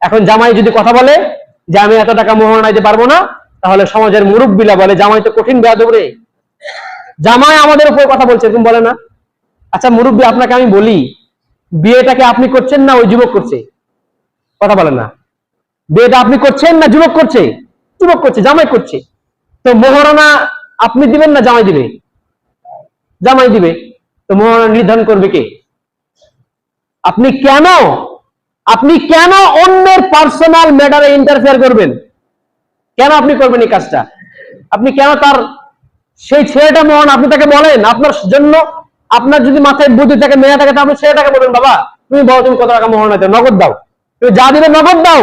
A: এখন জামাই যদি কথা বলে যে আমি এত টাকা মোহনা দিতে পারবো না, তাহলে সমাজের মুরব্বীরা বলে জামাই তো কঠিন বেয়াদব রে, জামাই আমাদের উপর কথা বলছে, এরকম বলে না? আচ্ছা মুরব্বী, আপনাকে আমি বলি, বিয়েটাকে আপনি করছেন না ওই যুবক করছে? কথা বলে না। বিয়েটা আপনি করছেন না যুবক করছে? যুবক করছে, জামাই করছে। তো মোহরানা আপনি দিবেন না জামাই দিবে? জামাই দিবে। তো মোহরানা নির্ধারণ করবে কে? আপনি কেন অন্যের পার্সোনাল ম্যাটারে ইন্টারফেয়ার করবেন? কেন আপনি করবেন এই কাজটা? আপনি কেন সেই ছেলেটা মোহন আপনি তাকে বলেন, আপনার জন্য, আপনার যদি মাথায় বুদ্ধি থাকে, মেয়ে থাকে, আপনি ছেলেটাকে বলবেন, বাবা তুমি বলো তুমি কত টাকা মোহরানা দাও, নগদ দাও, তুমি যা দিবে নগদ দাও,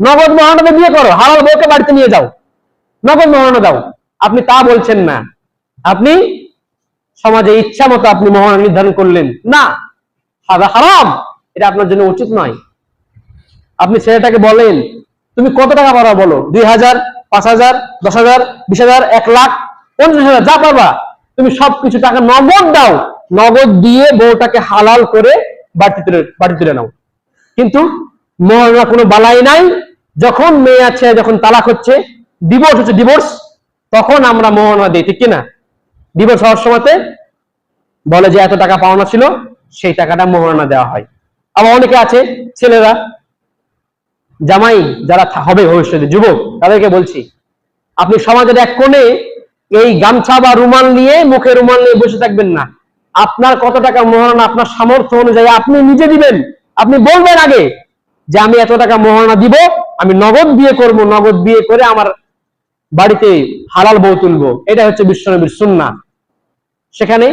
A: নগদ মোহরানাতে বিয়ে করো, হালাল বউকে বাড়িতে নিয়ে যাও, নগদ মোহরানা দাও। আপনি তা বলছেন না, আপনি সমাজে ইচ্ছা মতো আপনি মোহরানা নির্ধারণ করলেন না, হারাম, এটা আপনার জন্য উচিত নয়। আপনি ছেলেটাকে বলেন তুমি কত টাকা পারো বলো, 2000, 5000, 10,000, 20,000, 1 লাখ, 50,000, যা পারবা তুমি সবকিছু টাকা নগদ দাও, নগদ দিয়ে বউটাকে হালাল করে বাড়ি তুলে নাও। কিন্তু মোহরানা কোনো বালাই নাই। যখন মেয়ে আছে, যখন তালাক হচ্ছে, ডিভোর্স হচ্ছে, ডিভোর্স, তখন আমরা মোহরানা দিই, ঠিক কিনা? ডিভোর্স হওয়ার সময়তে বলে যে এত টাকা পাওনা ছিল, সেই টাকাটা মোহরানা দেওয়া হয়। আবার অনেকে আছে ছেলেরা, জামাই যারা হবে ভবিষ্যতে যুবক, তাদেরকে বলছি আপনি সমাজের এক কোণে এই গামছা বা রুমাল নিয়ে, মুখে রুমাল নিয়ে বসে থাকবেন না। আপনার কত টাকা মোহরানা আপনার সামর্থ্য অনুযায়ী আপনি নিজে দিবেন। আপনি বলবেন আগে যে আমি এত টাকা মোহরানা দিব, আমি নগদ বিয়ে করব, নগদ বিয়ে করে আমার বাড়িতে হালাল বউ তুলবো। এটা হচ্ছে বিশ্বনবীর সুন্নাহ। সেখানে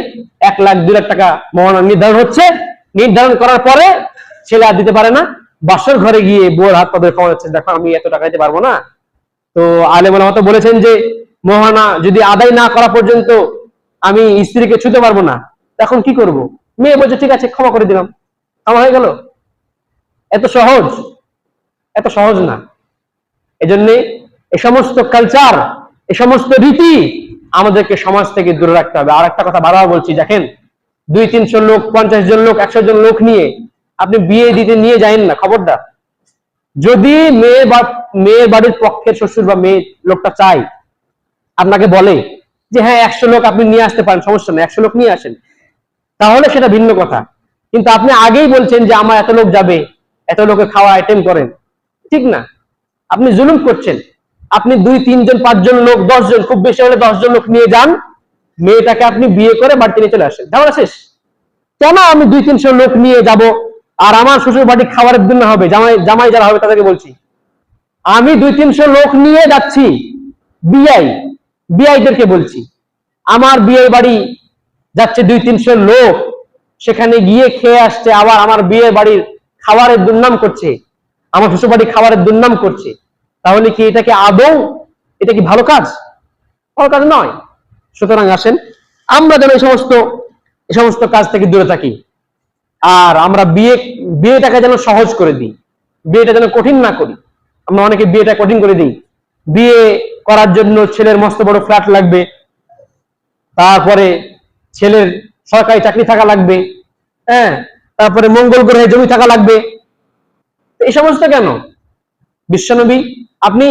A: 1 লাখ 2 লাখ টাকা মোহরানা নির্ধারণ হচ্ছে, নির্ধারণ করার পরে ছেলে আর দিতে পারে না, বাসর ঘরে গিয়ে বউয়ের হাত পাবে খাওয়া যাচ্ছে, দেখো আমি এত টাকা দিতে পারবো না। তো আলেম ওলামা তো বলেছেন যে মোহরানা যদি আদায় না করা পর্যন্ত আমি স্ত্রীকে ছুতে পারবো না। এখন কি করব? মেয়ে বলছে ঠিক আছে ক্ষমা করে দিলাম, ক্ষমা হয়ে গেল। এত সহজ? এত সহজ না। এজন্য এই সমস্ত কালচার, এই সমস্ত রীতি আমাদেরকে সমাজ থেকে দূরে রাখতে হবে। আর একটা কথা বারবার বলছি, দেখেন 200-300 লোক, 50 জন লোক, 100 জন লোক নিয়ে আপনি বিয়ে দিতে নিয়ে যায়েন না, খবরদার। যদি মেয়ের বাড়ির পক্ষের শ্বশুর বা মেয়ে লোকটা চায়, আপনাকে বলে যে হ্যাঁ 100 লোক আপনি নিয়ে আসতে পারেন, সমস্যা নেই, 100 লোক নিয়ে আসেন, তাহলে সেটা ভিন্ন কথা। কিন্তু আপনি আগেই বলছেন যে আমার এত লোক যাবে, এত লোকের খাওয়া আইটেম করেন, ঠিক না? আপনি জুলুম করছেন। আপনি 2-3 জন, 5 জন লোক, 10 জন, খুব বেশি হলে 10 জন লোক নিয়ে যান, মেয়েটাকে আপনি বিয়ে করে বাড়িতে নিয়ে চলে আসেন, ঝামেলা শেষ। কেন আমি 200-300 লোক নিয়ে যাব আর আমার শ্বশুর বাড়ি খাবারের জন্য হবে, জামাই যারা হবে তাদেরকে বলছি, আমি 200-300 লোক নিয়ে যাচ্ছি, বিআইদেরকে বলছি, আমার বিয়ে বাড়ি যাচ্ছে 200-300 লোক, সেখানে গিয়ে খেয়ে আসছে, আবার আমার বিয়ে বাড়ির খাবারের দুর্নাম করছে, আমার শ্বশুর বাড়ি খাবারের দুর্নাম করছে, তাহলে কি এটাকে আদৌ, এটা কি ভালো কাজ? ভালো কাজ নয়। সুতরাং আসেন আমরা যেন এই সমস্ত কাজ থেকে দূরে থাকি, আর আমরা বিয়েটাকে যেন সহজ করে দিই, বিয়েটা যেন কঠিন না করি। আমরা অনেকে বিয়েটা কঠিন করে দিই। বিয়ে করার জন্য ছেলের মস্ত বড় ফ্ল্যাট লাগবে, তারপরে ছেলের সরকারি চাকরি থাকা লাগবে, হ্যাঁ, তারপরে মঙ্গল গ্রহে জমি থাকা লাগবে। এই সমস্ত কেন? বিশ্বনবী, আপনি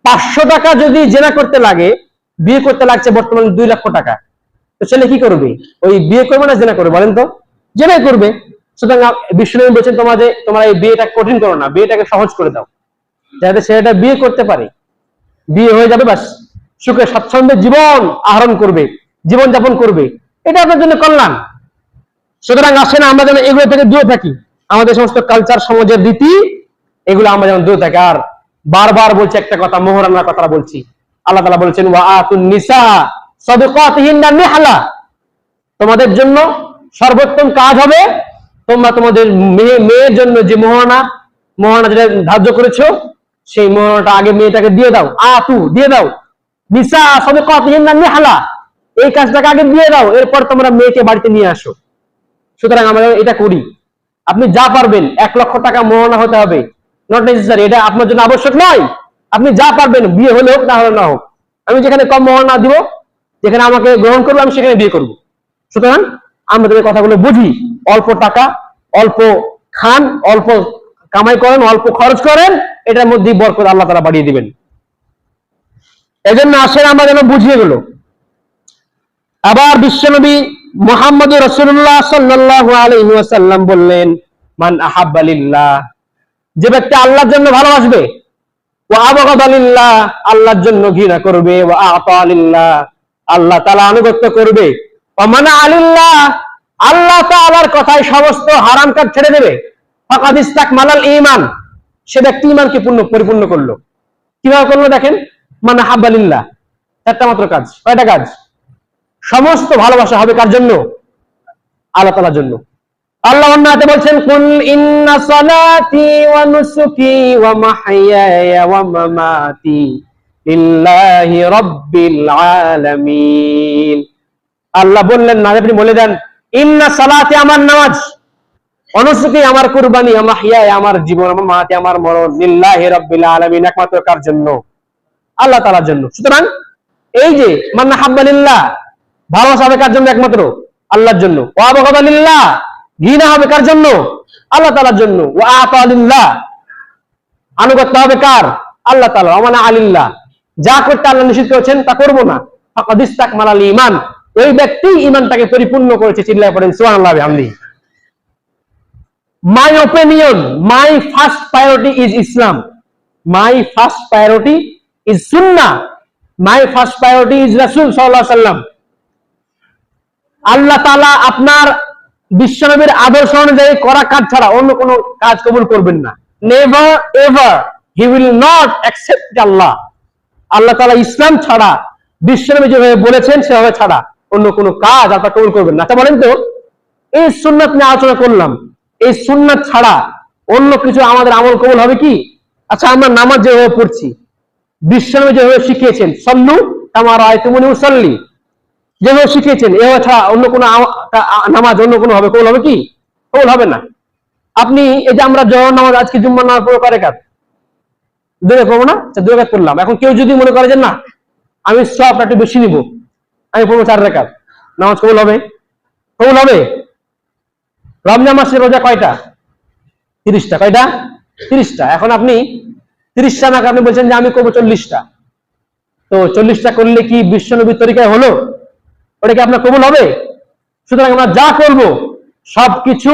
A: 500 টাকা যদি জেনা করতে লাগে, বিয়ে করতে লাগছে বর্তমানে 2 লক্ষ টাকা, তো ছেলে কি করবে? ওই বিয়ে করবে না জেনা করবে? বলেন তো, জেনাই করবে। সুতরাং বিশ্বনবী বলছেন তোমরা এই বিয়েটা কঠিন করো না, বিয়েটাকে সহজ করে দাও, যাতে ছেলেটা বিয়ে করতে পারে, বিয়ে হয়ে যাবে, বাস সুখে স্বাচ্ছন্দ্যে জীবন আহরণ করবে, জীবন যাপন করবে, এটা আপনার জন্য কল্যাণ। সুতরাং আসে না আমরা যেন এগুলো থেকে দূরে থাকি, আমাদের সমস্ত কালচার, সমাজের রীতি, এগুলো আমরা যেন দূরে থাকি। আর বারবার বলছি একটা কথা, মোহরানার কথা বলছি, আল্লাহ তাআলা বলেছেন ওয়া আতুন নিসা সাদাকাতিহিন্না নিহলা, তোমাদের জন্য সর্বোত্তম কাজ হবে তোমরা তোমাদের মেয়ের জন্য যে মোহরানা যেটা ধার্য করেছো, সেই মোহরানাটা আগে মেয়েটাকে দিয়ে দাও, দিয়ে দাও। নিসা সাদাকাতিহিন্না নিহলা, এই কাজটাকে আগে দিয়ে দাও, এরপর তোমরা মেয়েকে বাড়িতে নিয়ে আসো। সুতরাং আমরা এটা করি। আপনি যা পারবেন, 1 লক্ষ টাকা মোহরানা হতে হবে, নট নেসেসারি, এটা আপনার জন্য আবশ্যক নয়। আপনি যা পারবেন, বিয়ে হলে হোক না হলে না হোক, আমি যেখানে কম মোহরানা দিব, যেখানে আমাকে গ্রহণ করবো, আমি সেখানে বিয়ে করব। সুতরাং আমাদের কথাগুলো বুঝি, অল্প টাকা, অল্প খান, অল্প কামাই করেন, অল্প খরচ করেন, এটার মধ্যেই বরকত আল্লাহ তাআলা বাড়িয়ে দিবেন। এজন্য আসেন আমরা যেন বুঝিয়ে গেল। আবার বিশ্বনবী মুহাম্মদুর রাসূলুল্লাহ সাল্লাল্লাহু আলাইহি ওয়াসাল্লাম বললেন, মান আহাব্বা লিল্লাহ, যে ব্যক্তি আল্লাহর জন্য ভালোবাসবে, ওয়া আবগাদা লিল্লাহ, আল্লাহর জন্য ঘৃণা করবে, ওয়া আতা লিল্লাহ, আল্লাহ তাআলা আনুগত্য করবে, ওয়া মানা লিল্লাহ, আল্লাহ তাআলার কথায় সমস্ত হারাম কাজ ছেড়ে দেবে, ফাকাদ ইসতাকমালাল ঈমান, সে ব্যক্তি ঈমানকে পরিপূর্ণ করলো। কিভাবে করলো দেখেন, মান আহাব্বা লিল্লাহ, একটা মাত্র কাজ, কয়টা কাজ? সমস্ত ভালোবাসা হবে কার জন্য? আল্লাহ তাআলার জন্য। আল্লাহ অন্য আয়াতে বলছেন, কুল ইন্না সালাতি ওয়া নুসুকি ওয়া মাহইয়ায়া ওয়া মামাতি লিল্লাহি রাব্বিল আলামিন। আল্লাহ বললেন না, আপনি বলে দেন, ইন্না সালাতি আমার নামাজ, ওয়া নুসুকি আমার কুরবানি, ওয়া মাহইয়ায়া আমার জীবন, ওয়া মামাতি আমার মরণ, লিল্লাহি রাব্বিল আলামিন একমাত্র কার জন্য? আল্লাহ তাআলার জন্য। সুতরাং এই যে মান হাব্বা লিল্লাহ, ভালোবাসা হবে কার জন্য? একমাত্র আল্লাহর জন্য। ওয়া আবগাদা লিল্লাহ, ঘৃণা হবে কার জন্য? আল্লাহ তাআলার জন্য। ওয়া আতা লিল্লাহ, আনুগত্য হবে কার? আল্লাহ তাআলা। ওয়া মানা আলিল্লাহ, যা করতে আল্লাহ নিষেধ করেছেন তা করব না, ফাকাদ ইসতাকমালাল ঈমান, ওই ব্যক্তি ঈমানটাকে পরিপূর্ণ করেছে। চিল্লায়ে পড়েন সুবহানাল্লাহ বিহামদিহি। My opinion, my first priority is Islam. My first priority is Sunnah. My first priority is Rasul sallallahu alaihi wasallam. আল্লাহ তাআলা আপনার বিশ্বনবীর আদর্শ অনুযায়ী করা কাজ ছাড়া অন্য কোনো কাজ কবুল করবেন না। Never ever he will not accept আল্লাহ। আল্লাহ তাআলা ইসলাম ছাড়া, বিশ্বনবী যেভাবে বলেছেন সেভাবে ছাড়া অন্য কোনো কাজ আপনারা কবুল করবেন না। আচ্ছা বলেন তো, এই সুন্নাত নিয়ে আলোচনা করলাম, এই সুন্নাত ছাড়া অন্য কিছু আমাদের আমল কবুল হবে কি? আচ্ছা, আমরা নামাজ যেভাবে পড়ছি, বিশ্বনবী যেভাবে শিখিয়েছেন, সল্লু কামা রাআইতুমুনি উসাল্লি, যেভাবে শিখিয়েছেন, এভাবে ছাড়া অন্য কোনো নামাজ অন্য কোনো হবে কবুল হবে কি? কবুল হবে না। আপনি এই যে আমরা জোহর নামাজ, আজকে জুম্মার নামাজ পড়বো কয় রাকাত? 2 রাকাত পড়বো না? আচ্ছা 2 রাকাত পড়লাম। এখন কেউ যদি মনে করে যে না, আমি সবটা একটু বেশি নিব, আমি পড়বো 4 রাকাত, নামাজ কবুল হবে? কবুল হবে? রমজান মাসের রোজা কয়টা? 30টা। কয়টা? 30টা। এখন আপনি 30টা না, আপনি বলছেন যে আমি করবো 40টা। তো 40টা করলে কি বিশ্বনবীর তরিকায় হলো? ওটা কি আপনার কবুল হবে? সুতরাং আমরা যা করব সবকিছু,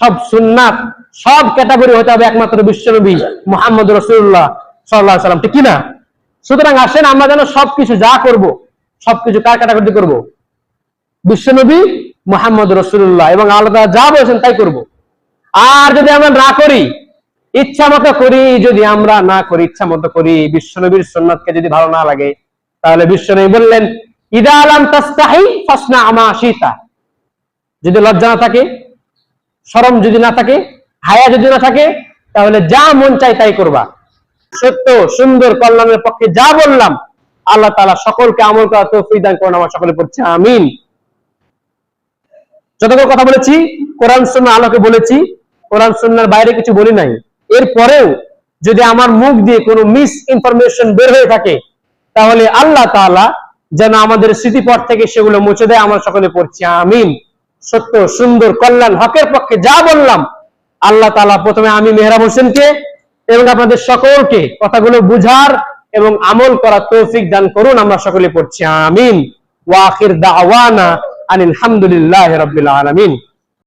A: সব সুন্নাত, সব ক্যাটাগরি হতে হবে একমাত্র বিশ্বনবী মুহাম্মদ রাসূলুল্লাহ সাল্লাল্লাহু আলাইহি ওয়াসাল্লাম, ঠিক কি না? সুতরাং আসেন আমরা যেন সবকিছু যা করব সবকিছু কার ক্যাটাগরিতে করব? বিশ্বনবী মুহাম্মদ রাসূলুল্লাহ, এবং আল্লাহ তাআলা যা বলেছেন তাই করব। আর যদি আমরা না করি, ইচ্ছা মতো করি, যদি আমরা না করি, ইচ্ছা মতো করি, বিশ্বনবীর সুন্নাতকে যদি ভালো না লাগে, তাহলে বিশ্বনবী বললেন, ইদা লাম তাস্তাহি ফাসনা মা শিতা, যদি লজ্জা না থাকে, শরম যদি না থাকে, হায়া যদি না থাকে, তাহলে যা মন চাই তাই করবা। সত্য, সুন্দর, কল্যাণের পক্ষে যা বললাম, আল্লাহ তাআলা সকলকে আমল করার তৌফিক দান করুন। আমরা সকলে পড়ছি আমিন। যতগুলো কথা বলেছি কোরআন সুন্নাহ আলোকে বলেছি, কোরআন সুন্নাহর বাইরে কিছু বলি নাই। এরপরেও যদি আমার মুখ দিয়ে কোনো মিস ইনফরমেশন বের হয়ে থাকে, তাহলে আল্লাহ তাআলা যেন আমাদের স্মৃতিপট থেকে সেগুলো মুছে দেয়। আমরা সকলে পড়ছি আমিন। সত্য, সুন্দর, কল্যাণ, হকের পক্ষে যা বললাম, আল্লাহ তাআলা প্রথমে আমি মেহরাব হোসেনকে এবং আপনাদের সকলকে কথাগুলো বুঝার এবং আমল করার তৌফিক দান করুন। আমরা সকলে পড়ছি আমিন। ওয়া আখির দাওয়ানা আনিল হামদুলিল্লাহি রাব্বিল আলামিন।